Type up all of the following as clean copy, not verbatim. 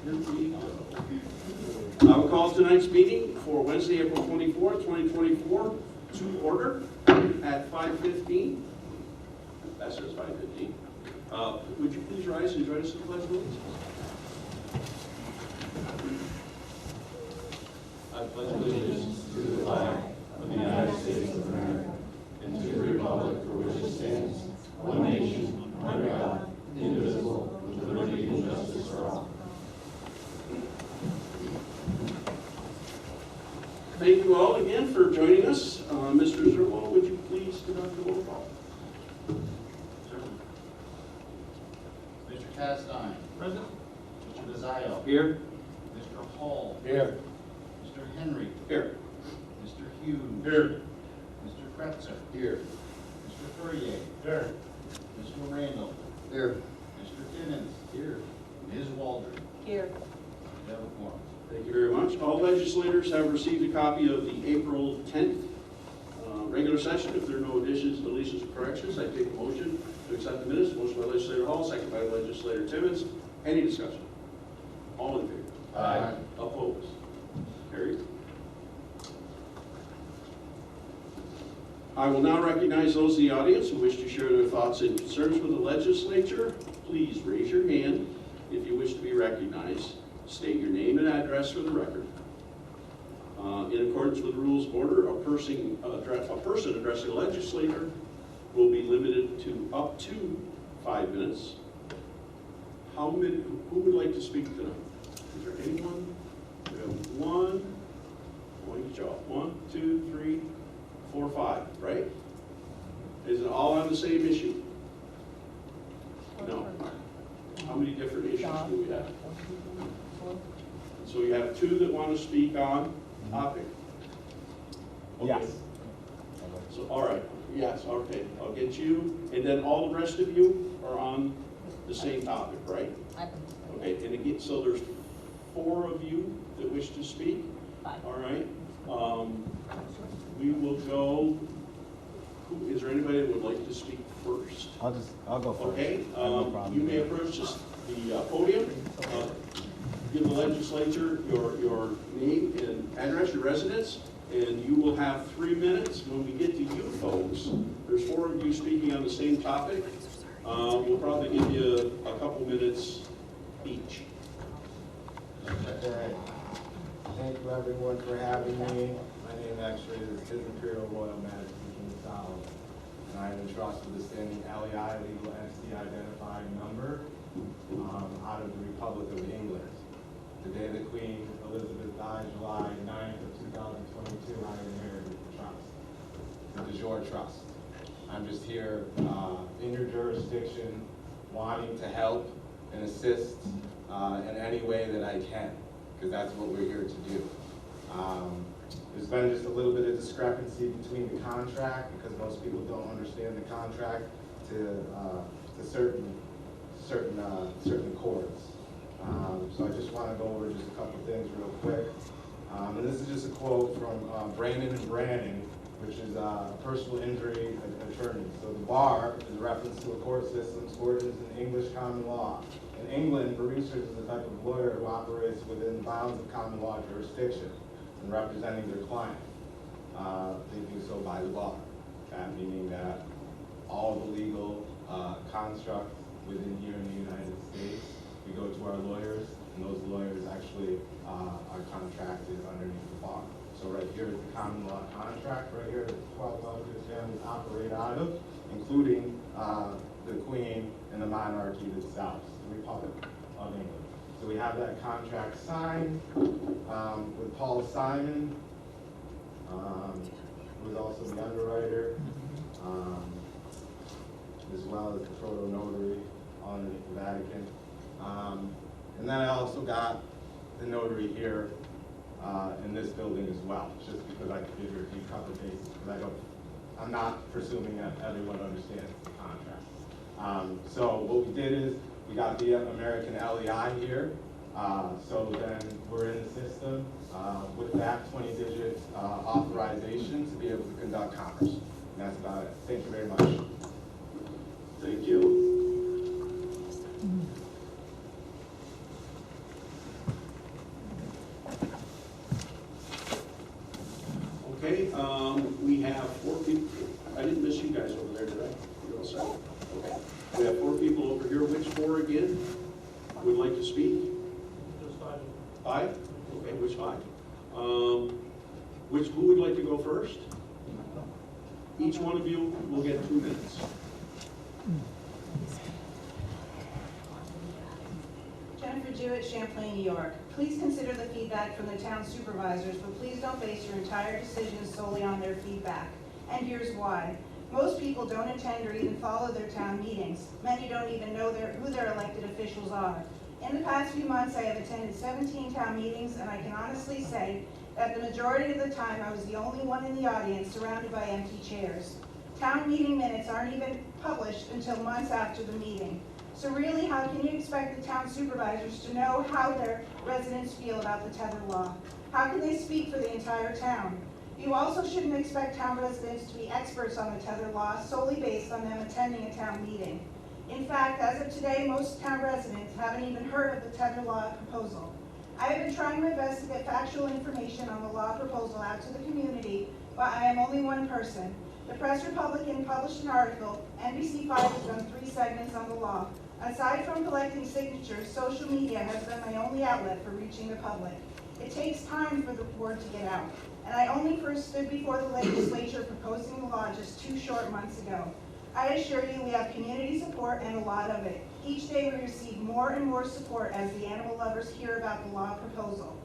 Here we go. I will call tonight's meeting for Wednesday, April 24th, 2024 to order at 5:15. That says 5:15. Would you please rise and join us in the Pledge of Allegiance? I pledge allegiance to the flag of the United States of America and to the republic for which it stands, one nation, under God, indivisible, with liberty and justice for all. Thank you all again for joining us. Mr. Zerwell, would you please conduct the roll call? Mr. Castine. Present. Mr. Desio. Here. Mr. Hall. Here. Mr. Henry. Here. Mr. Hughes. Here. Mr. Kretzer. Here. Mr. Fourier. Here. Mr. Randall. Here. Mr. Timmons. Here. Ms. Waldron. Here. We have a quorum. Thank you very much. All legislators have received a copy of the April 10th regular session. If there are no additions, deletions, or corrections, I take a motion to accept the minutes. Motion by Legislator Hall, second by Legislator Timmons. Any discussion? All in favor? Aye. Opposed? Carried. I will now recognize those in the audience who wish to share their thoughts and concerns with the legislature. Please raise your hand if you wish to be recognized. State your name and address for the record. In accordance with the rules of order, a person addressing a legislator will be limited to up to 5 minutes. Who would like to speak tonight? Is there anyone? We have one each off. 1, 2, 3, 4, 5, right? Is it all on the same issue? No. How many different issues do we have? So you have 2 that want to speak on topic? Okay. Yes. So, all right, yes, okay, I'll get you, and then all the rest of you are on the same topic, right? Okay, and again, so there's 4 of you that wish to speak? All right. We will go, is there anybody that would like to speak first? I'll go first. Okay, No problem. you may approach the podium, give the legislature your name and address, your residence, and you will have 3 minutes. When we get to you folks, there's 4 of you speaking on the same topic. We'll probably give you a couple minutes each. Okay. Thank you everyone for having me. My name actually is His Imperial Royal Majesty King Solomon, and I am entrusted with the standing LEI legal entity identifying number out of the Republic of England. The day that Queen Elizabeth died, July 9th of 2022, I inherited the trust, the de jure trust. I'm just here in your jurisdiction, wanting to help and assist in any way that I can, because that's what we're here to do. There's been just a little bit of discrepancy between the contract, because most people don't understand the contract to certain chords. So I just want to go over just a couple things real quick. And this is just a quote from Brandon and Brannon, which is a personal injury attorney. So the bar is a reference to a court system's origins in English common law. In England, barrister is the type of lawyer who operates within the bounds of common law jurisdiction and representing their client. They do so by law, meaning that all the legal constructs within here in the United States, we go to our lawyers, and those lawyers actually are contracted underneath the bar. So right here is the common law contract, right here that the 12 Belgian families operate out of, including the Queen and the monarchy itself, the Republic of England. So we have that contract signed with Paul Simon, who is also the underwriter, as well as the proto notary underneath the Vatican. And then I also got the notary here in this building as well, just because I could give you a couple of cases, because I'm not presuming that everyone understands the contract. So what we did is we got the American LEI here. So then we're in the system with that 20-digit authorization to be able to conduct commerce. And that's about it. Thank you very much. Thank you. have 4 people. I didn't miss you guys over there, did I? You all set? Okay. We have 4 people over here. Which 4 again would like to speak? Just 5. 5? Okay, which 5? Who would like to go first? Each one of you will get 2 minutes. Jennifer Jewett, Champlain, New York. Please consider the feedback from the town supervisors, but please don't base your entire decision solely on their feedback. And here's why. Most people don't attend or even follow their town meetings. Many don't even know who their elected officials are. In the past few months, I have attended 17 town meetings, and I can honestly say that the majority of the time I was the only one in the audience surrounded by empty chairs. Town meeting minutes aren't even published until months after the meeting. So really, how can you expect the town supervisors to know how their residents feel about the tether law? How can they speak for the entire town? You also shouldn't expect town residents to be experts on the tether law solely based on them attending a town meeting. In fact, as of today, most town residents haven't even heard of the tether law proposal. I have been trying my best to get factual information on the law proposal out to the community, but I am only one person. The Press Republican published an article. NBC5 has done 3 segments on the law. Aside from collecting signatures, social media has been my only outlet for reaching the public. It takes time for the word to get out, and I only first stood before the legislature proposing the law just 2 short months ago. I assure you we have community support and a lot of it. Each day we receive more and more support as the animal lovers hear about the law proposal.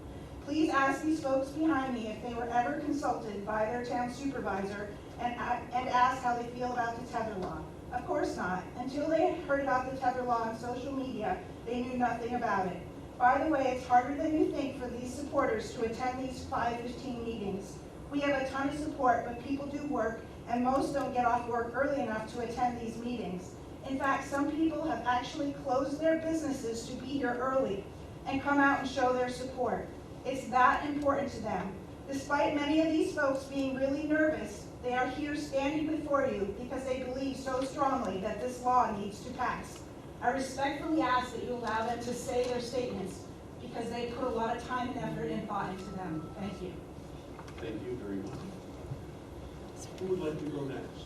Please ask these folks behind me if they were ever consulted by their town supervisor and ask how they feel about the tether law. Of course not. Until they heard about the tether law on social media, they knew nothing about it. By the way, it's harder than you think for these supporters to attend these 5:15 meetings. We have a ton of support, but people do work, and most don't get off work early enough to attend these meetings. In fact, some people have actually closed their businesses to be here early and come out and show their support. It's that important to them. Despite many of these folks being really nervous, they are here standing before you because they believe so strongly that this law needs to pass. I respectfully ask that you allow them to say their statements because they put a lot of time and effort and thought into them. Thank you. Thank you very much. Who would like to go next?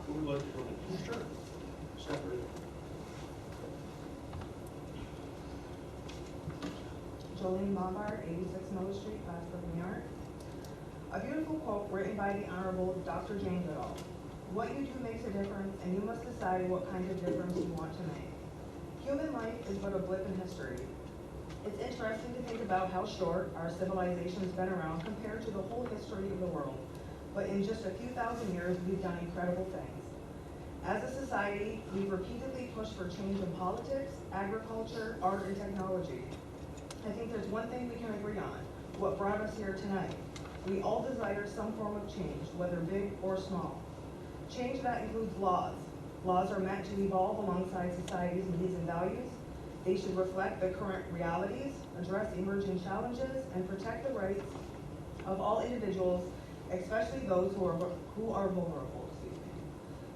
Who would like to go next? Sure. Step right up. Jolene Bombard, 86 Miller Street, Plattsburgh, New York. A beautiful quote written by the Honorable Dr. Jane Goodall. What you do makes a difference, and you must decide what kind of difference you want to make. Human life is but a blip in history. It's interesting to think about how short our civilization's been around compared to the whole history of the world. But in just a few thousand years, we've done incredible things. As a society, we've repeatedly pushed for change in politics, agriculture, art, and technology. I think there's one thing we can agree on, what brought us here tonight. We all desire some form of change, whether big or small. Change that includes laws. Laws are meant to evolve alongside society's needs and values. They should reflect the current realities, address emerging challenges, and protect the rights of all individuals, especially those who are vulnerable.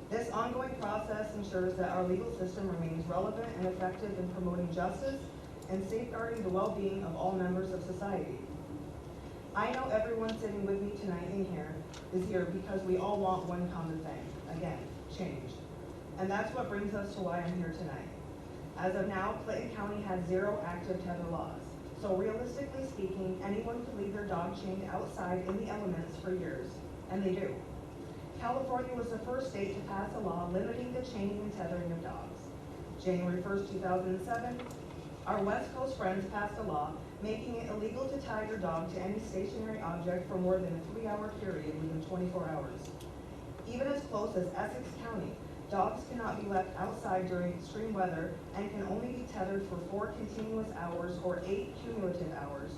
This ongoing process ensures that our legal system remains relevant and effective in promoting justice and safeguarding the well-being of all members of society. I know everyone sitting with me tonight is here because we all want one common thing, again, change. And that's what brings us to why I'm here tonight. As of now, Clinton County has 0 active tether laws. So realistically speaking, anyone could leave their dog chained outside in the elements for years, and they do. California was the first state to pass a law limiting the chaining and tethering of dogs. January 1st, 2007, our West Coast friends passed a law making it illegal to tie your dog to any stationary object for more than a 3-hour period within 24 hours. Even as close as Essex County, dogs cannot be left outside during extreme weather and can only be tethered for 4 continuous hours or 8 cumulative hours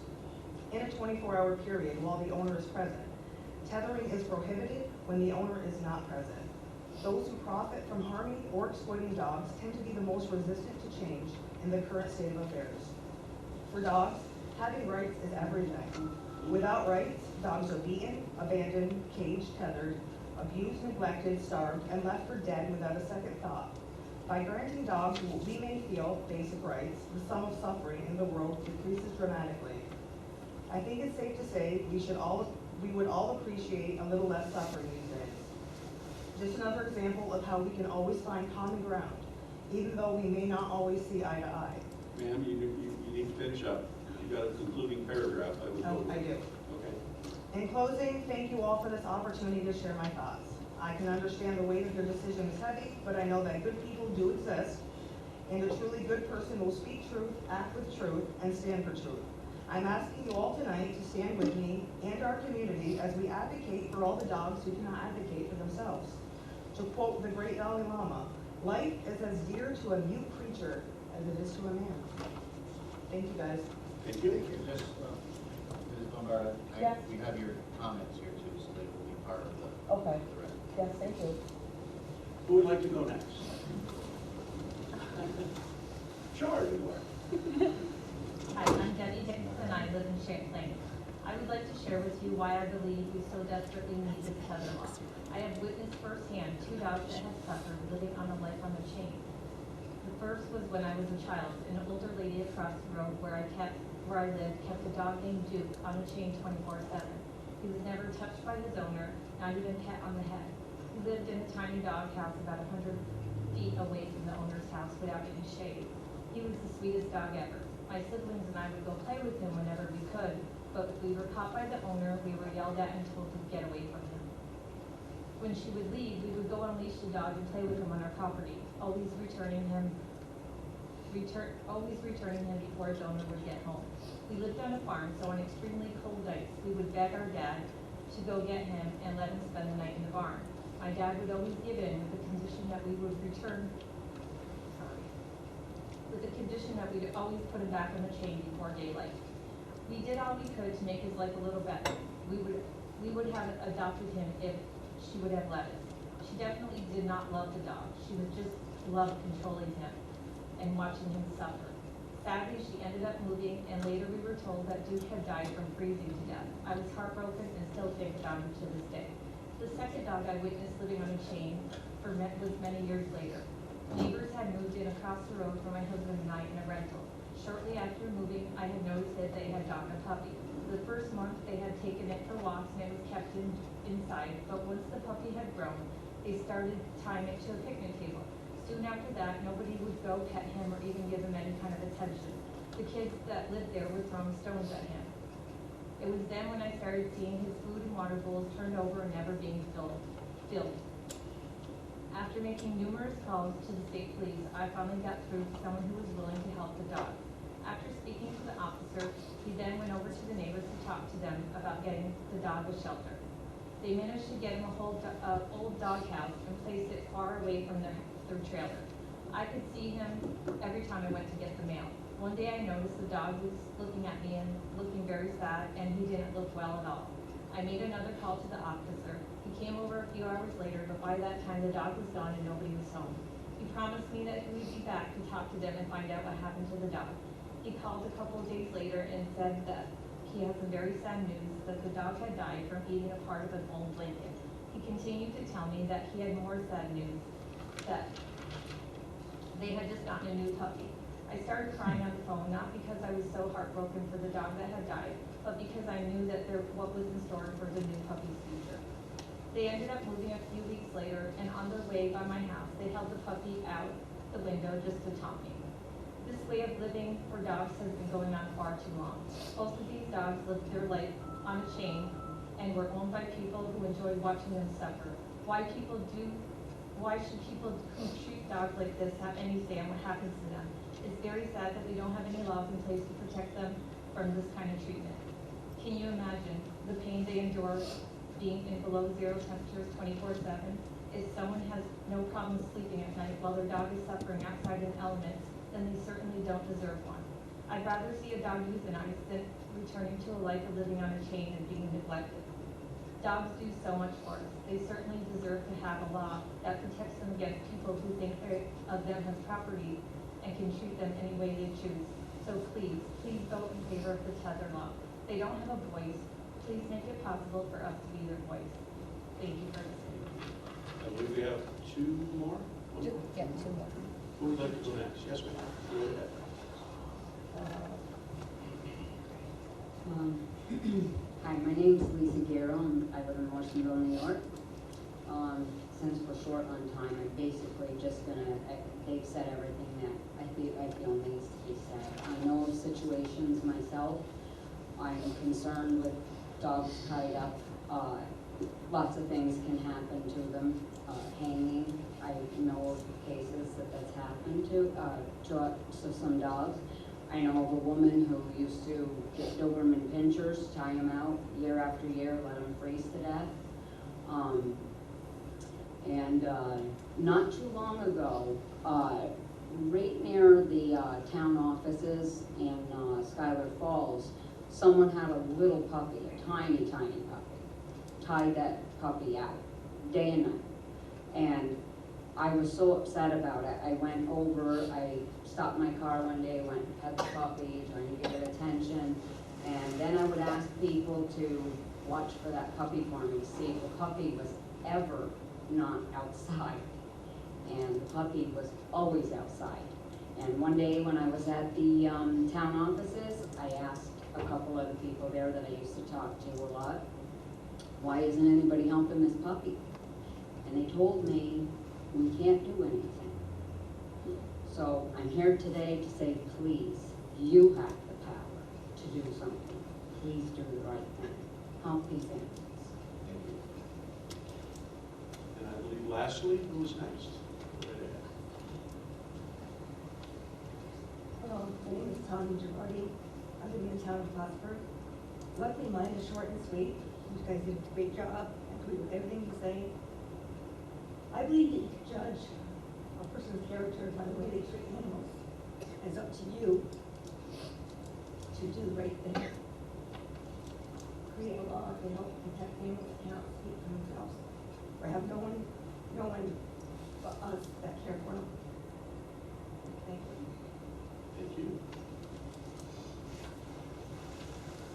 in a 24-hour period while the owner is present. Tethering is prohibited when the owner is not present. Those who profit from harming or exploiting dogs tend to be the most resistant to change in the current state of affairs. For dogs, having rights is everything. Without rights, dogs are beaten, abandoned, caged, tethered, abused, neglected, starved, and left for dead without a second thought. By granting dogs what we may feel basic rights, the sum of suffering in the world decreases dramatically. I think it's safe to say we should all we would all appreciate a little less suffering these days. Just another example of how we can always find common ground, even though we may not always see eye to eye. Ma'am, you need to finish up. You got a concluding paragraph, I would Oh, hope. I do. Okay. In closing, thank you all for this opportunity to share my thoughts. I can understand the weight of your decision is heavy, but I know that good people do exist, and a truly good person will speak truth, act with truth, and stand for truth. I'm asking you all tonight to stand with me and our community as we advocate for all the dogs who cannot advocate for themselves. To quote the great Dalai Lama, life is as dear to a mute creature as it is to a man. Thank you, guys. Thank you. Just, Ms. Bombara, Yes. we have your comments here too, so they will be part of the Okay, record. yes, thank you. Who would like to go next? Sure, you are. Hi, I'm Debbie Dixon, I live in Champlain. I would like to share with you why I believe we so desperately need this tether law. I have witnessed firsthand 2 dogs that have suffered living on a life on a chain. The first was when I was a child. An older lady across the road where I lived kept a dog named Duke on a chain 24/7. He was never touched by his owner, not even pet on the head. He lived in a tiny dog house about 100 feet away from the owner's house without any shade. He was the sweetest dog ever. My siblings and I would go play with him whenever we could, but if we were caught by the owner, we were yelled at and told to get away from him. When she would leave, we would go unleash the dog and play with him on our property, always returning him before his owner would get home. We lived on a farm, so on extremely cold nights, we would beg our dad to go get him and let him spend the night in the barn. My dad would always give in with the condition that we would always put him back on the chain before daylight. We did all we could to make his life a little better. We would have adopted him if she would have let us. She definitely did not love the dog. She would just love controlling him and watching him suffer. Sadly, she ended up moving, and later we were told that Duke had died from freezing to death. I was heartbroken and still think about him to this day. The second dog I witnessed living on a chain was many years later. Neighbors had moved in across the road from my husband and I in a rental. Shortly after moving, I had noticed that they had gotten a puppy. The first month, they had taken it for walks and it was kept inside, but once the puppy had grown, they started tying it to a picnic table. Soon after that, nobody would go pet him or even give him any kind of attention. The kids that lived there were throwing stones at him. It was then when I started seeing his food and water bowls turned over and never being filled. After making numerous calls to the state police, I finally got through to someone who was willing to help the dog. After speaking to the officer, he then went over to the neighbors to talk to them about getting the dog a shelter. They managed to get him a whole old dog house and placed it far away from their trailer. I could see him every time I went to get the mail. One day I noticed the dog was looking at me and looking very sad, and he didn't look well at all. I made another call to the officer. He came over a few hours later, but by that time the dog was gone and nobody was home. He promised me that he would be back to talk to them and find out what happened to the dog. He called a couple of days later and said that he had some very sad news, that the dog had died from eating a part of an old blanket. He continued to tell me that he had more sad news, that they had just gotten a new puppy. I started crying on the phone, not because I was so heartbroken for the dog that had died, but because I knew that what was in store for the new puppy's future. They ended up moving a few weeks later, and on their way by my house, they held the puppy out the window just to taunt me. This way of living for dogs has been going on far too long. Most of these dogs lived their life on a chain and were owned by people who enjoyed watching them suffer. Why should people who treat dogs like this have any say on what happens to them? It's very sad that we don't have any laws in place to protect them from this kind of treatment. Can you imagine the pain they endure being in below zero temperatures 24/7? If someone has no problem sleeping at night while their dog is suffering outside in elements, then they certainly don't deserve one. I'd rather see a dog euthanized than returning to a life of living on a chain and being neglected. Dogs do so much for us. They certainly deserve to have a law that protects them against people who think of them as property and can treat them any way they choose. So please vote in favor of the tether law. They don't have a voice. Please make it possible for us to be their voice. Thank you for listening. I believe we have 2 more. Yeah, 2 more. Who would like to go next? Yes, ma'am. Go ahead. Hi, Hi, my name's Lisa Guerrero, and I live in Morrisonville, New York. Since we're short on time, I'm basically just gonna, they've said everything that I feel needs to be said. I know of situations myself. I'm concerned with dogs tied up. Lots of things can happen to them. Hanging, I know of cases that's happened to some dogs. I know of a woman who used to get Doberman pinchers, tie them out year after year, let them freeze to death. Not too long ago, right near the town offices in Schuyler Falls, someone had a little puppy, a tiny, tiny puppy, tied that puppy out day and night. And I was so upset about it. I went over, I stopped my car one day, went and pet the puppy, trying to give it attention. And then I would ask people to watch for that puppy for me, see if the puppy was ever not outside. And the puppy was always outside. And one day when I was at the town offices, I asked a couple other people there that I used to talk to a lot, why isn't anybody helping this puppy? And they told me, we can't do anything. So I'm here today to say, please, you have the power to do something. Please do the right thing. Help these animals. Thank you. And I believe lastly, who is next? Right ahead. Hello, my name is Tommy Girardi. I live in the town of Plattsburgh. Luckily, mine is short and sweet. You guys did a great job. I agree with everything you say. I believe that you can judge a person's character by the way they treat animals. It's up to you to do the right thing. Create a law to help protect animals that cannot speak for themselves, or have no one but us that care for them. Thank you. Thank you.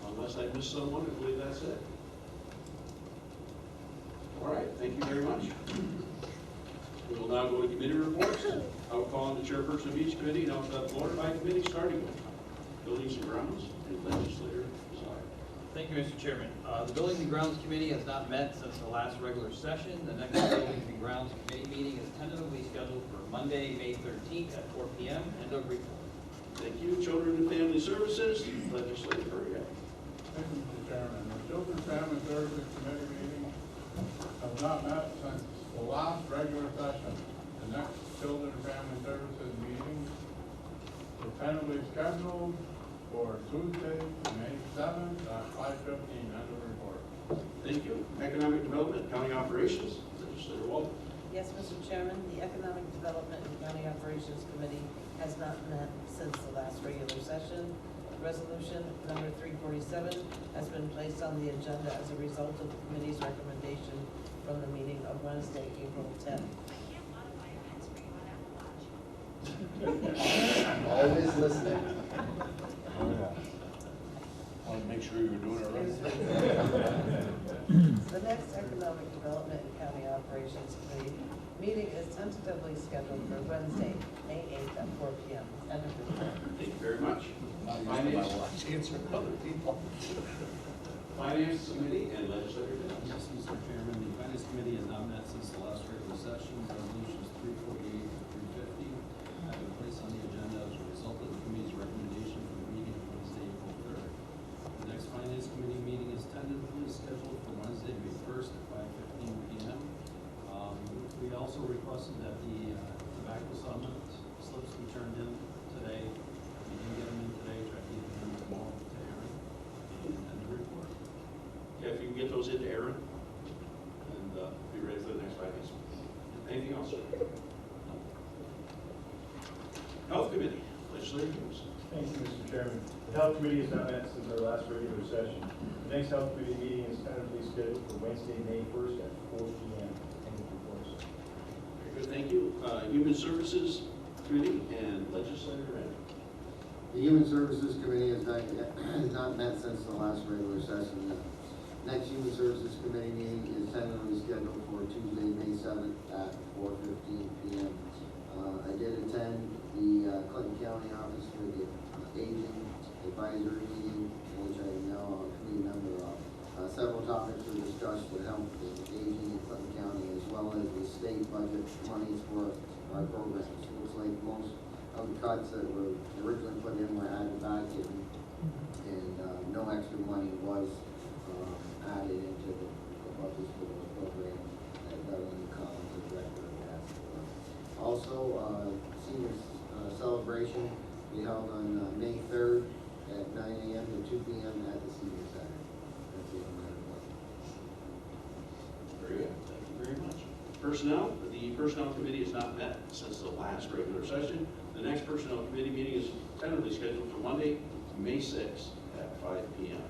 Unless I missed someone, I believe that's it. All right, thank you very much. We will now go to committee reports. I will call on the chairperson of each committee and I'll start the order by committee, starting with Buildings and Grounds and Legislature. Thank you, Mr. Chairman. The Buildings and Grounds Committee has not met since the last regular session. The next Buildings and Grounds Committee meeting is tentatively scheduled for Monday, May 13th at 4 p.m. End of report. Thank you. Children and Family Services, Legislator Hurry. Thank you, Mr. Chairman. The Children and Family Services Committee meeting has not met since the last regular session. The next Children and Family Services meeting is tentatively scheduled for Tuesday, May 7th at 5:15. End of report. Thank you. Economic Development, County Operations, Legislator Walton. Yes, Mr. Chairman, the Economic Development and County Operations Committee has not met since the last regular session. Resolution number 347 has been placed on the agenda as a result of the committee's recommendation from the meeting of Wednesday, April 10th. Always listening. Oh, yeah. I want to make sure you're doing it right. The next Economic Development and County Operations Committee meeting is tentatively scheduled for Wednesday, May 8th at 4 p.m. End of report. Thank you very much. Finance Committee and Legislator Dale. Yes, Mr. Chairman, the Finance Committee has not met since the last regular session. Resolutions 348 and 350 have been placed on the agenda as a result of the committee's recommendation from the meeting of Wednesday, April 3rd. The next Finance Committee meeting is tentatively scheduled for Wednesday, May 1st at 5:15 p.m. We also requested that the tobacco settlement slips be turned in today. If you didn't get them in today, try to get them in tomorrow to Aaron. And the report. Yeah, if you can get those into Aaron and be ready for the next finance. Anything else? Health Committee, Legislator Hughes. Thank you, Mr. Chairman. The Health Committee has not met since our last regular session. The next Health Committee meeting is tentatively scheduled for Wednesday, May 1st at 4 p.m. Very good, thank you. Human Services Committee and Legislator Red. The Human Services Committee has not met since the last regular session. The next Human Services Committee meeting is tentatively scheduled for Tuesday, May 7th at 4:15 p.m. I did attend the Clinton County Office for the Aging Advisory meeting, which I am now a committee member of. programs. It looks like most of the cuts that were originally put in were added back in, and no extra money was added into the budget for those programs that Governor Collins, the director, asked for. Also, senior celebration we held on May 3rd at 9 a.m. to 2 p.m. at the senior center. That's the only report. Very good, thank you very much. Personnel, the Personnel Committee has not met since the last regular session. The next Personnel Committee meeting is tentatively scheduled for Monday, May 6th at 5 p.m.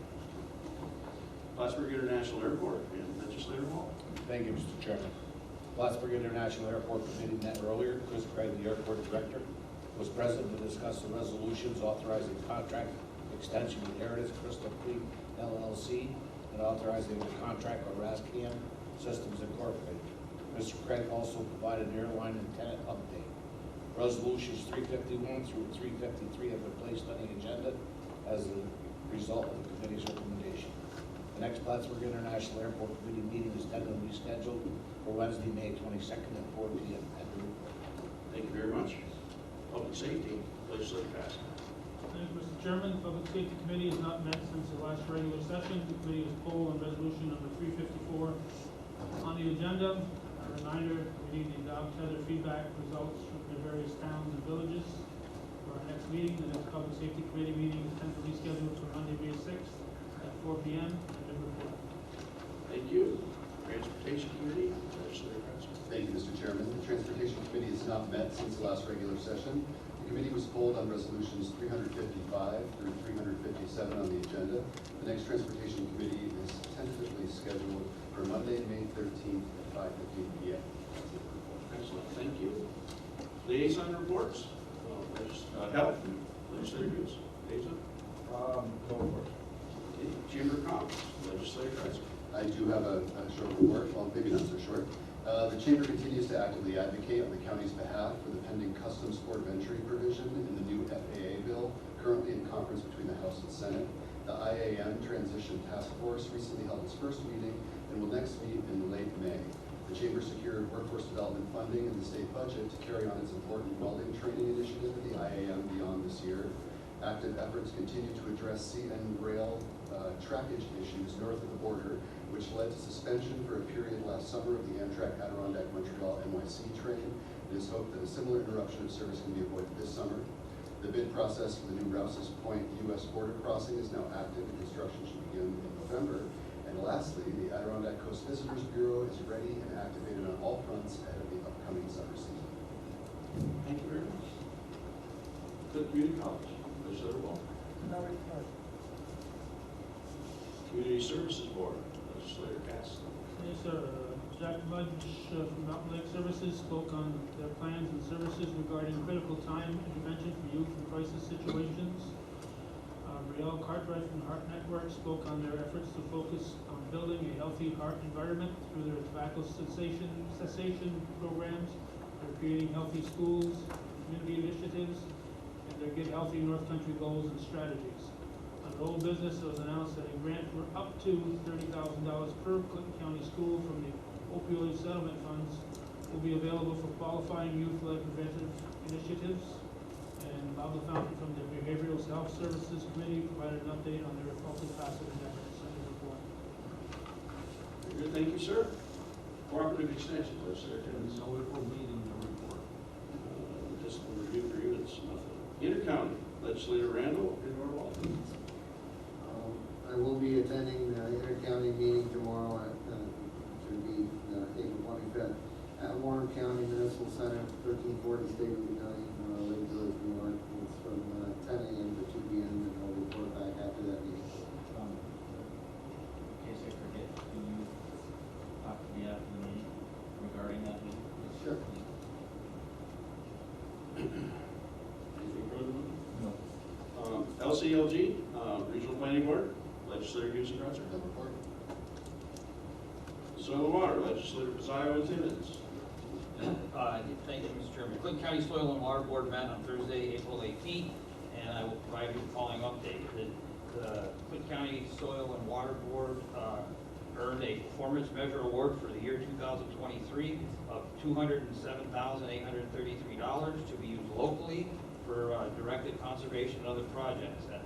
Plattsburgh International Airport and Legislator Hall. Thank you, Mr. Chairman. Plattsburgh International Airport Committee met earlier. Chris Craig, the airport director, was present to discuss the resolutions authorizing contract extension with Heritage Crystal Creek LLC and authorizing the contract with Rascam Systems Incorporated. Mr. Craig also provided an airline and tenant update. Resolutions 351 through 353 have been placed on the agenda as a result of the committee's recommendation. The next Plattsburgh International Airport Committee meeting is tentatively scheduled for Wednesday, May 22nd at 4 p.m. at the Newport. Thank you very much. Public Safety, Legislator Pass. Thank you, Mr. Chairman. The Public Safety Committee has not met since the last regular session. The committee is poll on resolution number 354 on the agenda. A reminder, we need the dog tether feedback results from the various towns and villages for our next meeting. The next Public Safety Committee meeting is tentatively scheduled for Monday, May 6th at 4 p.m. Thank you. Transportation Committee, Legislator Pass. Thank you, Mr. Chairman. The Transportation Committee has not met since the last regular session. The committee was polled on resolutions 355 through 357 on the agenda. The next Transportation Committee is tentatively scheduled for Monday, May 13th at 5:15 p.m. Excellent, thank you. Liaison reports, Health, Legislator Hughes. Liaison. No report. Okay. Chamber of Commerce, Legislator Pass. I do have a short report, well, maybe not so short. The Chamber continues to actively advocate on the county's behalf for the pending Customs Port of Entry provision in the new FAA bill, currently in conference between the House and Senate. The IAM Transition Task Force recently held its first meeting and will next meet in late May. The Chamber secured workforce development funding in the state budget to carry on its important welding training initiative at the IAM beyond this year. Active efforts continue to address CN rail trackage issues north of the border, which led to suspension for a period last summer of the Amtrak Adirondack Montreal NYC train. It is hoped that a similar interruption of service can be avoided this summer. The bid process for the new Rouse's Point U.S. border crossing is now active and construction should begin in November. And lastly, the Adirondack Coast Visitors Bureau is ready and activated on all fronts ahead of the upcoming summer season. Thank you very much. Good Community College, Legislator Wall. No report. Community Services Board, Legislator Cass. Yes, sir. Jack Mudge from Mountain Lake Services spoke on their plans and services regarding critical time intervention for youth in crisis situations. Brielle Cartwright from the Heart Network spoke on their efforts to focus on building a healthy heart environment through their tobacco cessation programs. They're creating healthy schools, community initiatives, and their Get Healthy North Country goals and strategies. Under old business, it was announced that a grant for up to $30,000 per Clinton County school from the opioid settlement funds will be available for qualifying youth-led preventive initiatives. And Bob LaFountain from the Behavioral Health Services Committee provided an update on their multifaceted efforts in the report. Very good, thank you, sir. Cooperative Extension, Legislator Timmons. No report meeting, no report. Discipline review for units, nothing. Intercounty, Legislator Randall and Norwalk. I will be attending the inter-county meeting tomorrow at, should be April 25th, at Warren County Municipal Center, 1340 State Battalion, Lake Village, New York. It's from 10 a.m. to 2 p.m. and I'll report back after that meeting. In case I forget, can you talk to me after the meeting regarding that meeting? Sure. Anything further? No. LCLG, Regional Planning Board, Legislator Hughes and Crutcher. No report. Soil and Water, Legislator Pizarro and Timmons. Thank you, Mr. Chairman. Clinton County Soil and Water Board met on Thursday, April 18th, and I will provide you the following update. The Clinton County Soil and Water Board earned a performance measure award for the year 2023 of $207,833 to be used locally for directed conservation and other projects that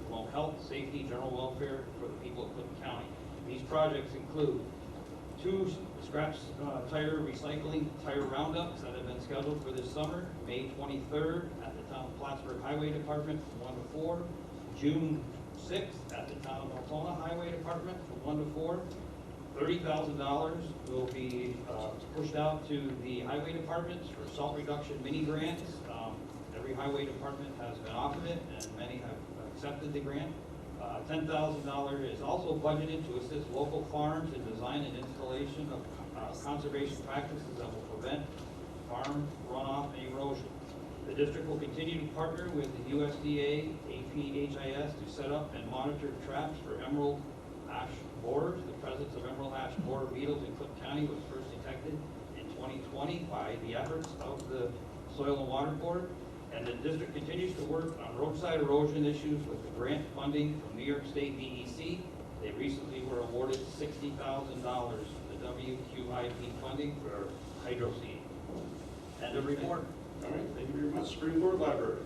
promote health, safety, general welfare for the people of Clinton County. These projects include 2 scratch tire recycling tire roundups that have been scheduled for this summer, May 23rd at the Town of Plattsburgh Highway Department from 1 to 4, June 6th at the Town of Altona Highway Department from 1 to 4. $30,000 will be pushed out to the highway departments for salt reduction mini grants. Every highway department has been offered it, and many have accepted the grant. $10,000 is also budgeted to assist local farms in design and installation of conservation practices that will prevent farm runoff and erosion. The district will continue to partner with the USDA, APHIS to set up and monitor traps for emerald ash borers. The presence of emerald ash borer beetles in Cook County was first detected in 2020 by the efforts of the Soil and Water Board. And the district continues to work on roadside erosion issues with the grant funding from New York State DEC. They recently were awarded $60,000 for the WQIP funding for hydro seeding. End of report. All right, thank you very much. Supreme Court Library.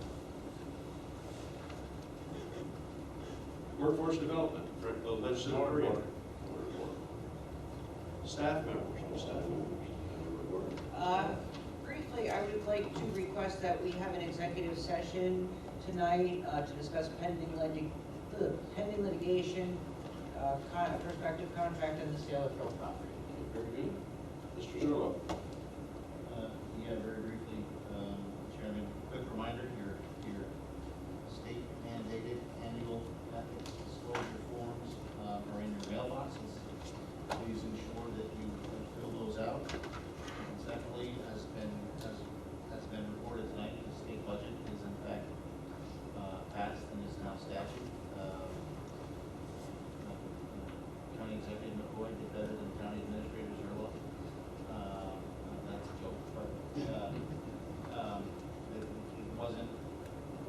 Workforce Development, the legislative report. Staff members, Briefly, I would like to request that we have an executive session tonight to discuss pending litigation, prospective contract, and the sale of real property. Very good. Mr. Zerlo. Yeah, very briefly, Chairman, quick reminder, your state mandated annual ethics disclosure forms are in your mailboxes. Please ensure that you fill those out. And secondly, has been reported tonight, the state budget is in fact passed and is now statute. County Executive McCoy did better than County Administrator Zerlo. That's a joke, but it wasn't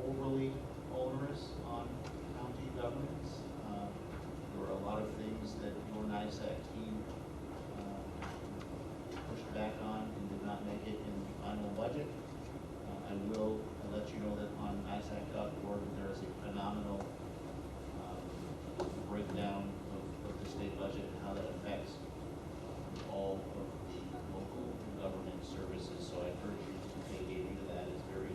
overly onerous on county governments. There were a lot of things that your NISAC team pushed back on and did not make it in the final budget. I will let you know that on NISAC.org there is a phenomenal breakdown of the state budget and how that affects all of the local government services. So I encourage you to pay attention to that. It's very,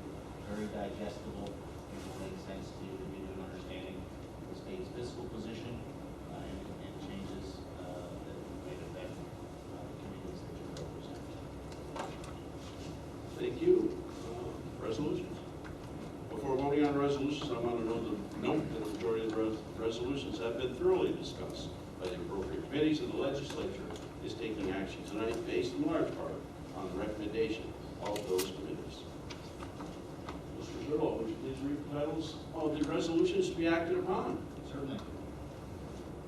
very digestible. It will make sense to you to give you an understanding of the state's fiscal position and changes that might affect the communities that you represent. Thank you. Resolutions. Before voting on resolutions, I want to note that the majority of the resolutions have been thoroughly discussed by the appropriate committees, and the legislature is taking action tonight based in large part on the recommendation of those committees. Mr. Zerlo, would you please read the titles of the resolutions to be acted upon? Certainly.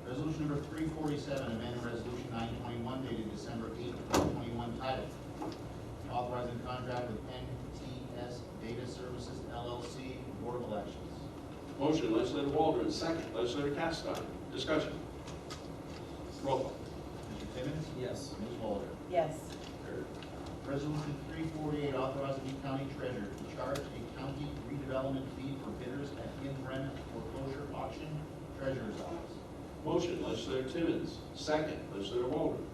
Resolution number 347, amending resolution 921 dated December 8, 2021, titled authorizing contract with NTS Data Services LLC, Board of Elections. Motion, Legislator Waldron. Second, Legislator Castine. Discussion. Roll call. Mr. Timmons? Yes. Ms. Walter? Yes. Resolution 348, authorizing the county treasurer to charge a county redevelopment fee for bidders at in-rem foreclosure auction, treasurer's office. Motion, Legislator Timmons. Second, Legislator Waldron.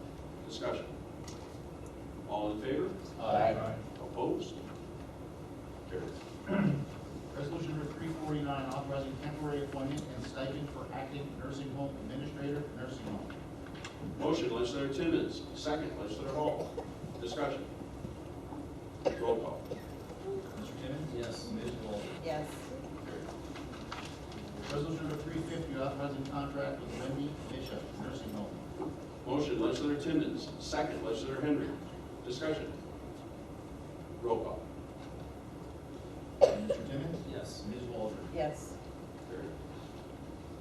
Discussion. All in favor? Aye. Opposed? Carried. Resolution number 349, authorizing temporary appointment and stipend for acting nursing home administrator, nursing home. Motion, Legislator Timmons. Second, Legislator Hall. Discussion. Roll call. Mr. Timmons? Yes. Ms. Walter? Yes. Resolution number 350, authorizing contract with Wendy Bishop, nursing home. Motion, Legislator Timmons. Second, Legislator Henry. Discussion. Roll call. Mr. Timmons? Yes. Ms. Walter? Yes. Carried.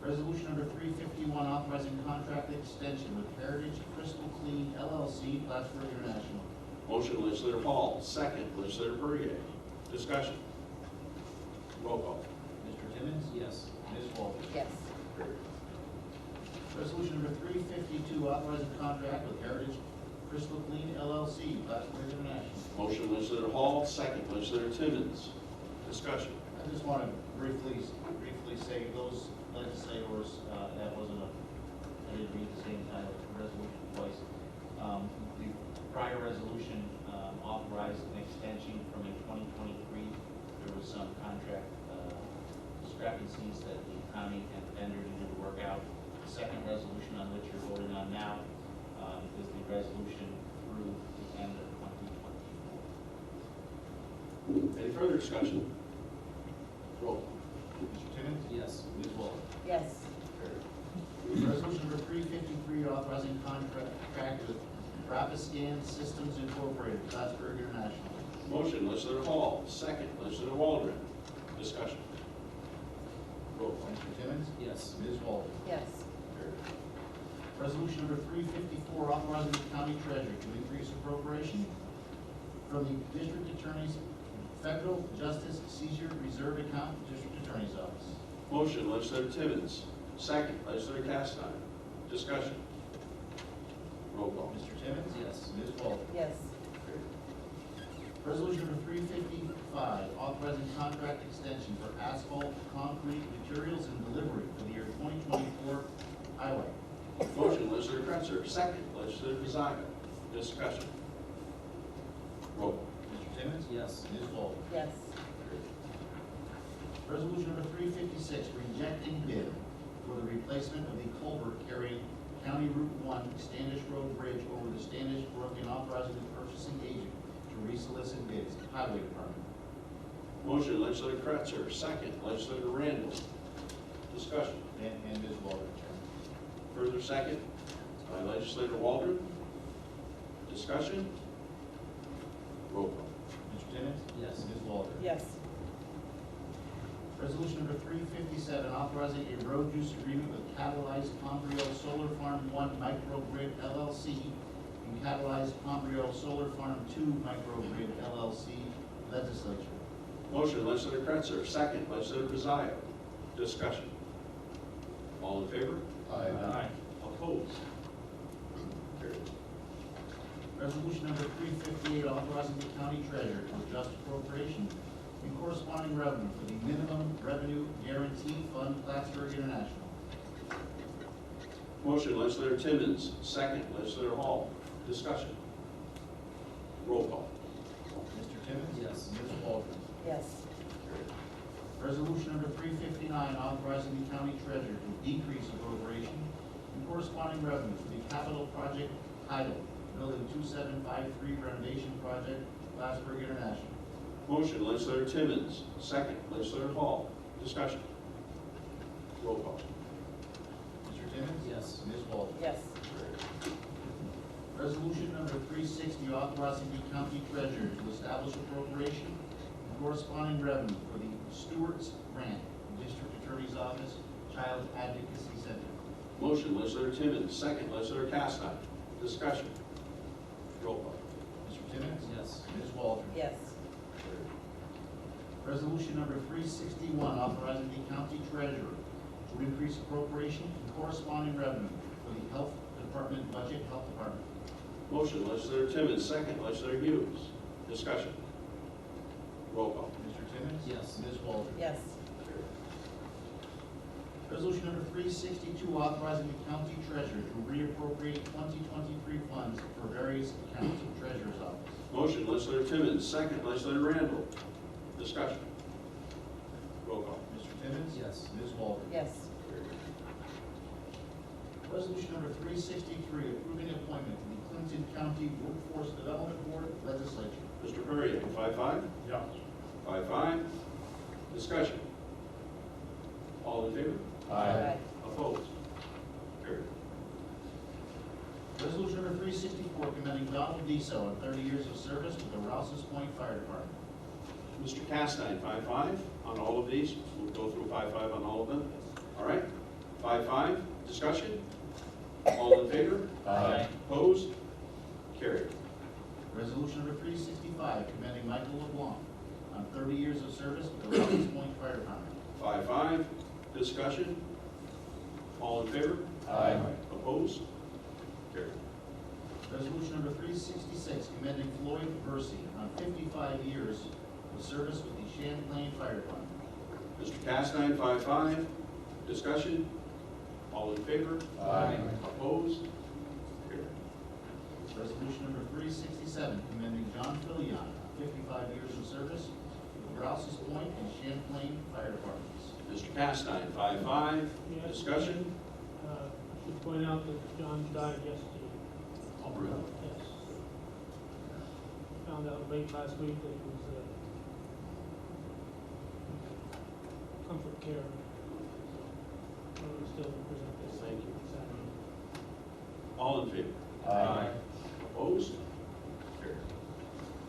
Resolution number 351, authorizing contract extension with Heritage Crystal Clean LLC, Plattsburgh International. Motion, Legislator Hall. Second, Legislator Perrier. Discussion. Roll call. Mr. Timmons? Yes. Ms. Walter? Yes. Resolution Resolution number 352, authorizing contract with Heritage Crystal Clean LLC, Plattsburgh International. Motion, legislator Hall, second, legislator Timmons. Discussion. I just want to briefly say those legislators, that wasn't I didn't read the same title resolution twice. The prior resolution authorized an extension from a 2023. There was some contract discrepancies that the county and the vendor needed to work out. The second resolution on which you're voting on now is the resolution through the end of 2024. Any further discussion? Roll. Mr. Timmons? Yes. Ms. Waller? Yes. Resolution number 353, authorizing contract with Rapiscan Systems Incorporated, Plattsburgh International. Motion, legislator Hall, second, legislator Waldron. Discussion. Roll. Mr. Timmons? Yes. Ms. Waller? Yes. Resolution number 354, authorizing the county treasurer to increase appropriation from the district attorney's federal justice seizure reserve account, district attorney's office. Motion, legislator Timmons, second, legislator Castine. Discussion. Roll call. Mr. Timmons? Yes. Ms. Waller? Yes. Resolution number 355, authorizing contract extension for asphalt, concrete, materials, and delivery for the year 2024 highway. Motion, legislator Kretzer, second, legislator Pizaga. Discussion. Roll call. Mr. Timmons? Yes. Ms. Waller? Yes. Resolution number 356, rejecting bid for the replacement of the culvert carrying County Route 1 Standish Road Bridge over the Standish Brook and authorizing the purchasing agent to resolicit bids. Highway Department. Motion, legislator Kretzer, second, legislator Randall. Discussion. And Ms. Waller. Further second by legislator Waldron. Discussion. Roll call. Mr. Timmons? Yes. Ms. Waller? Yes. Resolution number 357, authorizing a road use agreement with Catalyzed Pombrio Solar Farm 1 Microgrid LLC and Catalyzed Pombrio Solar Farm 2 Microgrid LLC. Legislature. Motion, legislator Kretzer, second, legislator Pizaga. Discussion. All in favor? Aye. Opposed? Carried. Resolution number 358, authorizing the county treasurer to adjust appropriation and corresponding revenue for the minimum revenue guarantee fund, Plattsburgh International. Motion, legislator Timmons, second, legislator Hall. Discussion. Roll call. Mr. Timmons? Yes. Ms. Waldron? Yes. Resolution number 359, authorizing the county treasurer to decrease appropriation and corresponding revenue for the capital project title, Building 2753 renovation project, Plattsburgh International. Motion, legislator Timmons, second, legislator Hall. Discussion. Roll call. Mr. Timmons? Yes. Ms. Waldron? Yes. Resolution number 360, authorizing the county treasurer to establish appropriation and corresponding revenue for the Stewart's Grant, District Attorney's Office, Child Advocacy Center. Motion, legislator Timmons, second, legislator Castine. Discussion. Roll call. Mr. Timmons? Yes. Ms. Waldron? Yes. Resolution number 361, authorizing the county treasurer to increase appropriation and corresponding revenue for the health department budget, health department. Motion, legislator Timmons, second, legislator Hughes. Discussion. Roll call. Mr. Timmons? Yes. Ms. Waldron? Yes. Resolution number 362, authorizing the county treasurer to reappropriate 2023 funds for various accounts of treasurer's office. Motion, legislator Timmons, second, legislator Randall. Discussion. Roll call. Mr. Timmons? Yes. Ms. Waldron? Yes. Resolution number 363, approving appointment to the Clinton County Workforce Development Board Legislature. Mr. Perry, 5-5? Yeah. 5-5. Discussion. All in favor? Aye. Opposed? Carried. Resolution number 364, commending Donald Deso on 30 years of service with the Rouse's Point Fire Department. Mr. Castine, 5-5 on all of these. We'll go through 5-5 on all of them. All right. 5-5. Discussion. All in favor? Aye. Opposed? Carried. Resolution number 365, commending Michael LeBlanc on 30 years of service with the Rouse's Point Fire Department. 5-5. Discussion. All in favor? Aye. Opposed? Carried. Resolution number 366, commending Floyd Versey on 55 years of service with the Champlain Fire Department. Mr. Castine, 5-5. Discussion? All in favor? Aye. Opposed? Carried. Resolution number 367, commending John Fillion on 55 years of service with Rouse's Point and Champlain Fire Departments. Mr. Castine, 5-5. Yes. Discussion? I should point out that John died yesterday. Oh, really? Yes. Found out late last week that he was, comfort care. So, we'll still present this. Thank you. Saturday. All in favor? Aye. Opposed? Carried.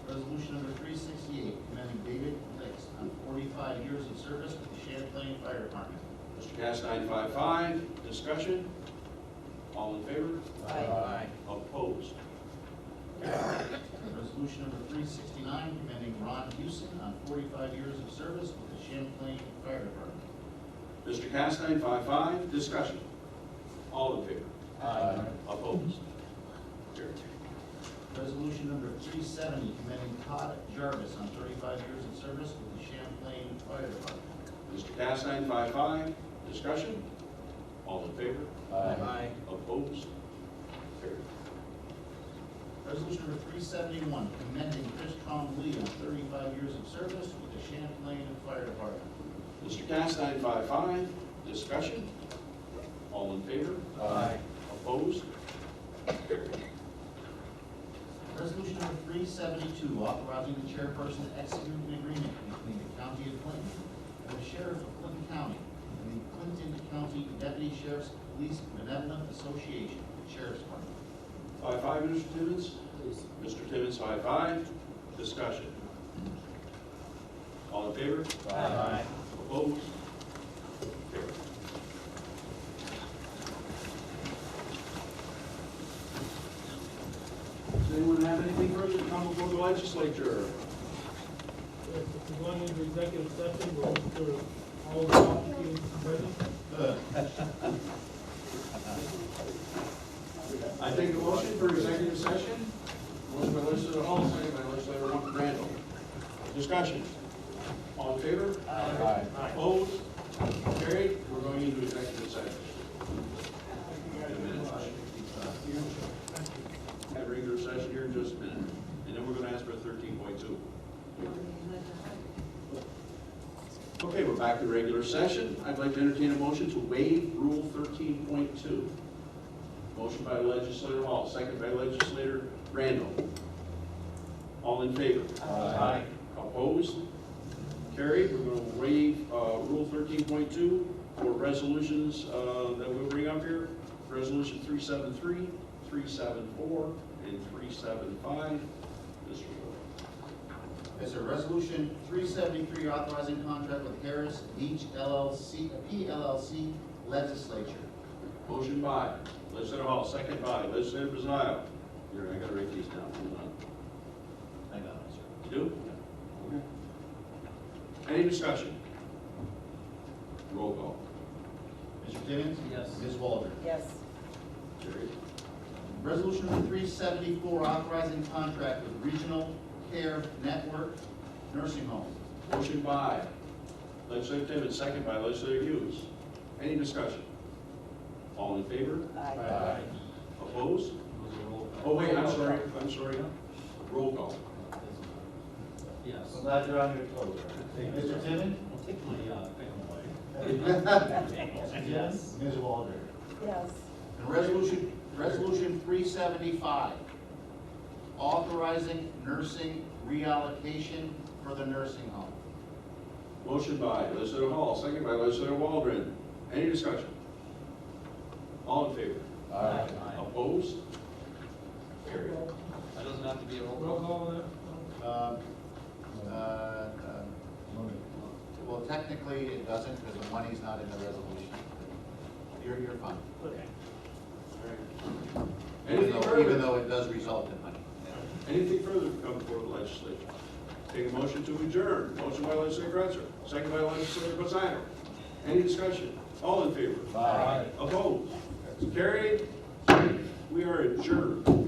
Resolution number 368, commending David Nix on 45 years of service with the Champlain Fire Department. Mr. Castine, 5-5. Discussion? All in favor? Aye. Opposed? Resolution number 369, commending Ron Houston on 45 years of service with the Champlain Fire Department. Mr. Castine, 5-5. Discussion? All in favor? Aye. Opposed? Carried. Resolution number 370, commending Todd Jarvis on 35 years of service with the Champlain Fire Department. Mr. Castine, 5-5. Discussion? All in favor? Aye. Opposed? Carried. Resolution number 371, commending Chris Lee on 35 years of service with the Champlain Fire Department. Mr. Castine, 5-5. Discussion? All in favor? Aye. Opposed? Carried. Resolution number 372, authorizing the chairperson to execute an agreement between the County of Clinton and the Sheriff of Clinton County and the Clinton County Deputy Sheriff's Police Benevolent Association, the Sheriff's Department. 5-5, Mr. Timmons? Please. Mr. Timmons, 5-5. Discussion? All in favor? Aye. Opposed? Carried. Does anyone have anything further to come before the legislature? If we're going into executive session, we'll look for all the officers present. I take a motion for executive session. Motion by legislator Hall, second by legislator Randall. Discussion? All in favor? Aye. Opposed? Carried. We're going into executive session. Have regular session here in just a minute. And then we're going to ask for 13.2. Okay, we're back to regular session. I'd like to entertain a motion to waive Rule 13.2. Motion by legislator Hall, second by legislator Randall. All in favor? Aye. Opposed? Carried. We're going to waive Rule 13.2 for resolutions that we'll bring up here. Resolution 373, 374, and 375. Mr. There's a resolution 373 authorizing contract with Harris Beach PLLC Legislature. Motion by legislator Hall, second by legislator Brazil. Here, I gotta write these down. Hold on. I got it, sir. You do? Okay. Any discussion? Roll call. Mr. Timmons? Yes. Ms. Waldron? Yes. Carried. Resolution number 374 authorizing contract with Regional Care Network Nursing Home. Motion by legislator Timmons, second by legislator Hughes. Any discussion? All in favor? Aye. Opposed? Oh, wait, I'm sorry. Roll call. Yes. I'm glad you're on your toes. Mr. Timmons? I'll take my, pen away. Yes. Ms. Waldron? Yes. And resolution 375, authorizing nursing reallocation for the nursing home. Motion by legislator Hall, second by legislator Waldron. Any discussion? All in favor? Aye. Opposed? Carried. That doesn't have to be a roll Roll call. call on that? Well, technically, it doesn't because the money's not in the resolution. You're fine. Okay. Anything further? Even though it does result in money. Anything further to come before the legislature? Take a motion to adjourn. Motion by legislator Gretzer, second by legislator Brazil. Any discussion? All in favor? Aye. Opposed? Carried. We are adjourned.